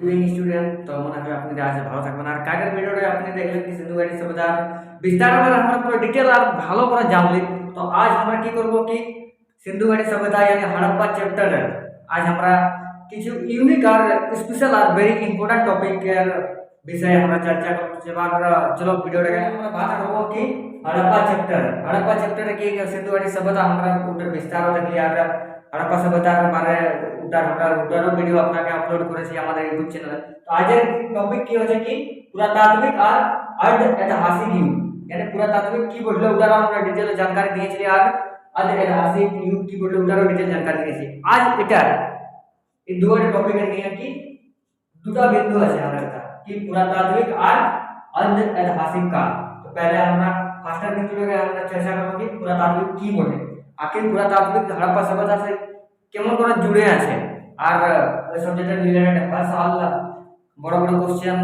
Doing student তো মনে হয় আপনি আজ ভালো থাকবেন। আর কালকের ভিডিওটা আপনি দেখলেন কি সিন্ধু ঘাটি সভ্যতার বিস্তারভাবে আমরা পুরো ডিটেল আর ভালো করে জানলি। তো আজ আমরা কি করব কি সিন্ধু ঘাটি সভ্যতা यानी हड़प्पा चैप्टर आज আমরা কিছু ইউনিক আর স্পেশাল আর ভেরি ইম্পর্টেন্ট টপিকের বিষয়ে আমরা চর্চা করব। এবার চলো ভিডিওটাকে আমরা বাत করব কি हड़प्पा चैप्टर की सिंधु घाटी सभ्यता আমরা ওটার বিস্তার দেখলি। আর हड़प्पा सभ्यताর মানে ওটারও ভিডিও আপনাকে আপলোড করেছি আমাদের ইউটিউব চ্যানেলে। তো আজের টপিক কি হচ্ছে কি পুরাতাত্ত্বিক আর अर्ध ऐतिहासिक युग यानी पुरातात्विक की বললে ওটারও আমরা ডিটেইলে জানকারি দিয়েছি। আর अर्ध ऐतिहासिक युग की বললে ওটারও ডিটেইল জানকারি দিয়েছি। আজ এটা এই দুটো টপিকের নিয়ে কি দুটো বিন্দু আছে আমাদের কি पुरातात्विक আর अर्ध ऐतिहासिक का। तो पहले আমরা ফার্স্ট বিন্দুটাকে আমরা চর্চা করব কি पुरातात्विक কি বলে, আখের पुरातात्विक हड़प्पा सभ्यता से কেমন করে জুড়ে আছে। আর ওই সাবজেক্টের রিলেটেড হর সাল বড় বড় কোশ্চেন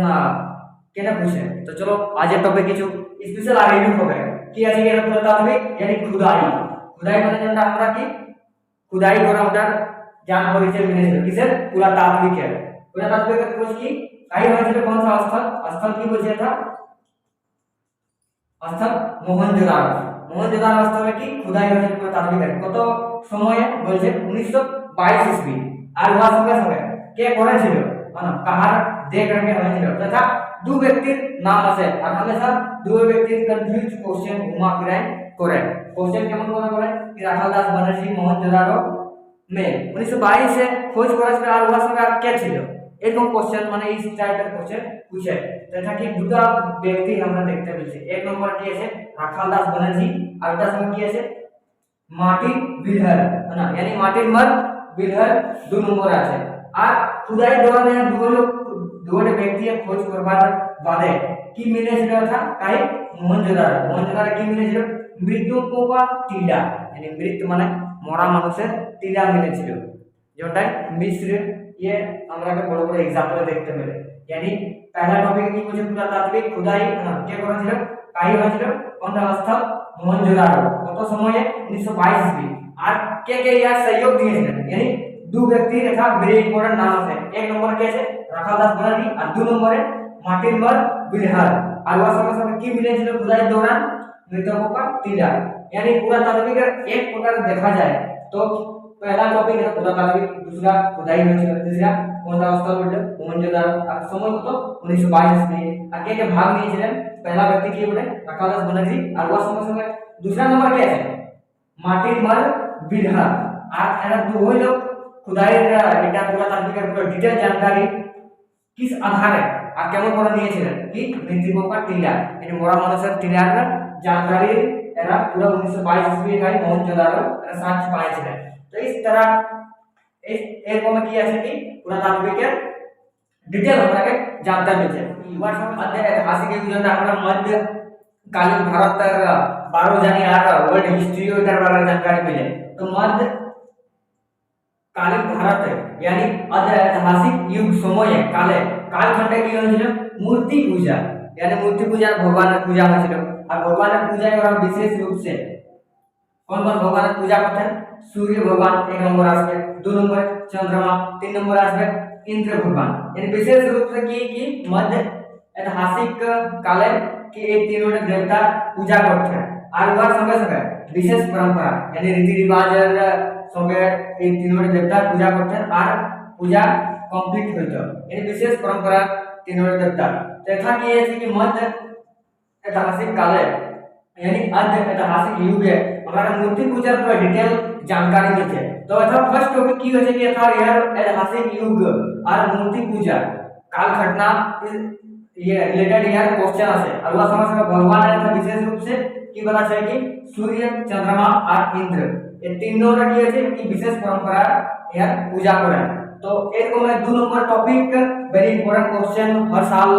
কেনা पूछे। तो चलो आज टॉपिक কিছু স্পেশাল আর ইউনিক হবে কি আছে কি पुरातात्विक यानी खुदाई মানে যেটা আমরা কি खुदाई করা ওটার জান পরিচয় মিলেছিল কিসের पुरातात्विक खोज की आई হয়েছিল কোন सा स्थल की বলছে था स्थल मोहनजोदाड़ो स्थले की खुदाई হয়েছিল पुरातात्विक কত সময়ে বলছে 1922 ईस्वी। আর ওয়ার সঙ্গে সঙ্গে কে করেছিল মানে কাহার দেখ রেখে হয়েছিল তথা दो व्यक्तिर नाम আছে। আর हमेशा दो व्यक्तिर कंफ्यूज क्वेश्चन घुमा फिराई করে क्वेश्चन কেমন করে कि राखाल दास बनर्जी मोहनजोदाड़ो में 1922 से खोज করেছিল। আর ওর সঙ্গে আর কে ছিল এরকম क्वेश्चन মানে এই টাইপের क्वेश्चन पूछे তথা কি দুটো ব্যক্তি আমরা দেখতে পেয়েছি। এক নম্বর কি আছে রাখাল দাস बनर्जी আর ওটার সঙ্গে কি আছে মার্টিন বিলহার না यानी মার্টিন মার বিলহার দু নম্বর আছে। আর खुदाई दौरान দুটো ব্যক্তি খোঁজ করবার বাদে কি মিলেছিল था কাই মোহনজোদাড়ো কি মিলেছিল মৃতকোं का टीला यानी मृत মানে মরা মানুষের টিলা মিলেছিল যেটা মিস্র ये আমরা একটা বড় বড় एग्जांपल দেখতে পেলে। यानी पहला टॉपिक কি বলছে पुरातात्विक खुदाई না কে করেছিল কাই হয়েছিল কোন অবস্থা মোহনজোদাড়ো কত সময়ে 1922 ईस्वी। আর কে ইয়ার सहयोग দিয়েছিলেন यानी दो व्यक्ति तथा वेरी इंपॉर्टेंट नाम है। एक नंबर के আছে রাখাল দাস बनर्जी और दो नंबर है मार्टिन मर बिलहार। और वह समय की मिले ছিল खुदाई दौरान मृतकों का टीला यानी पुरातात्विक एक प्रकार देखा जाए तो पहला टॉपिक है पुरातात्विक, दूसरा खुदाई হয়েছিল, तीसरा কোন অবস্থা বলতে মোহনজোদাড়ো। আর সময় কত 1922 ईस्वी। আর কে ভাগ নিয়েছিলেন पहला व्यक्ति কি বলে রাখাল দাস बनर्जी और वह समय दूसरा नंबर के আছে मार्टिन मर बिलहार। আর এরা দুই লোক खुदाई এটা पुरातात्विक পুরো ডিটেইল জানকারি किस आधारे আর কেমন করে নিয়েছিলেন কি মৃতকোं का टीला यानी মরা মানুষের টিলার জানকারি এরা পুরো 1922 ईस्वी का मोहनजोदाड़ो এরা সার্চ পাইছিলেন। তো इस तरह এরকম কি আছে কি पुरातात्विকের ডিটেইল আপনাকে জানতে মিলছে। এবার মধ্যে ऐतिहासिक যুগটা আমরা মধ্যকালীন ভারতের 12 জানি আর ওয়ার্ল্ড হিস্ট্রি ওটার বারে জানকারি মিলে। তো মধ্য কালীন ভারতে यानी ऐतिहासिक युग সময়ে কালখণ্ডে কি হয়েছিল মূর্তি পূজা यानी मूर्ति पूजा भगवान पूजा হয়েছিল। আর ভগবানের পূজায় ওরা বিশেষ रूप से কোন ভগবানের পূজা করতেন सूर्य भगवान एक नंबर আসবে, दो नंबर चंद्रमा, तीन नंबर আসবে इंद्र भगवान। यानी विशेष रूप से की मध्य ऐतिहासिक काले कि এই तीनों देवता पूजा করতেন। আর ওর সঙ্গে সঙ্গে বিশেষ परंपरा यानी रीति रिवाजेर সঙ্গে এই তিনটি দেবতার পূজা করতেন আর পূজা কমপ্লিট হইতো। এই বিশেষ परंपरा তিনটি দেবতার দেখা গিয়েছে কি মধ্য ऐतिहासिक काले यानी अर्ध ऐतिहासिक युगे हमारा मूर्ति पूजा पर डिटेल जानकारी मिलते। तो अथा फर्स्ट टॉपिक की होছে কি था यार ऐतिहासिक युग और मूर्ति पूजा काल घटना ये रिलेटेड यार क्वेश्चन আছে। और वह समझ में भगवान है विशेष रूप से की बता चाहिए कि सूर्य चंद्रमा और इंद्र ये तीनों की আছে কি বিশেষ परंपरा यार पूजा করেন। तो एक में दो number topic very important question हर साल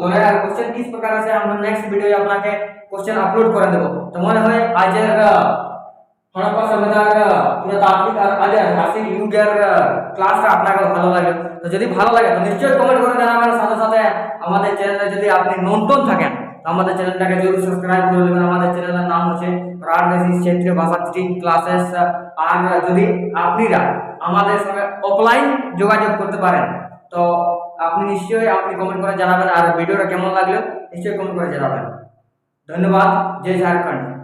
লড়াই क्वेश्चन किस प्रकार से আমরা नेक्स्ट ভিডিও আপনাকে क्वेश्चन আপলোড করে দেব। তো মনে হয় আজের হড়প্পা সভ্যতার পুরাতাত্ত্বিক আর ऐतिहासिक যুগের ক্লাসটা আপনাকে ভালো লাগে। তো যদি ভালো লাগে তো নিশ্চয়ই কমেন্ট করে জানাবেন। সাথে সাথে আমাদের চ্যানেলে যদি আপনি নতুন থাকেন তো আমাদের চ্যানেলটাকে জরুর সাবস্ক্রাইব করে নেবেন। আমাদের চ্যানেলের নাম হচ্ছে প্রাণবেশী ক্ষেত্রে ভাষা টিচিং ক্লাসেস। আর যদি আপনারা আমাদের সঙ্গে অফলাইন যোগাযোগ করতে পারেন তো আপনি নিশ্চয়ই আপনি কমেন্ট করে জানাবেন, আর ভিডিওটা কেমন লাগলো নিশ্চয়ই কমেন্ট করে জানাবেন। ধন্যবাদ। জয় ঝাড়খণ্ড।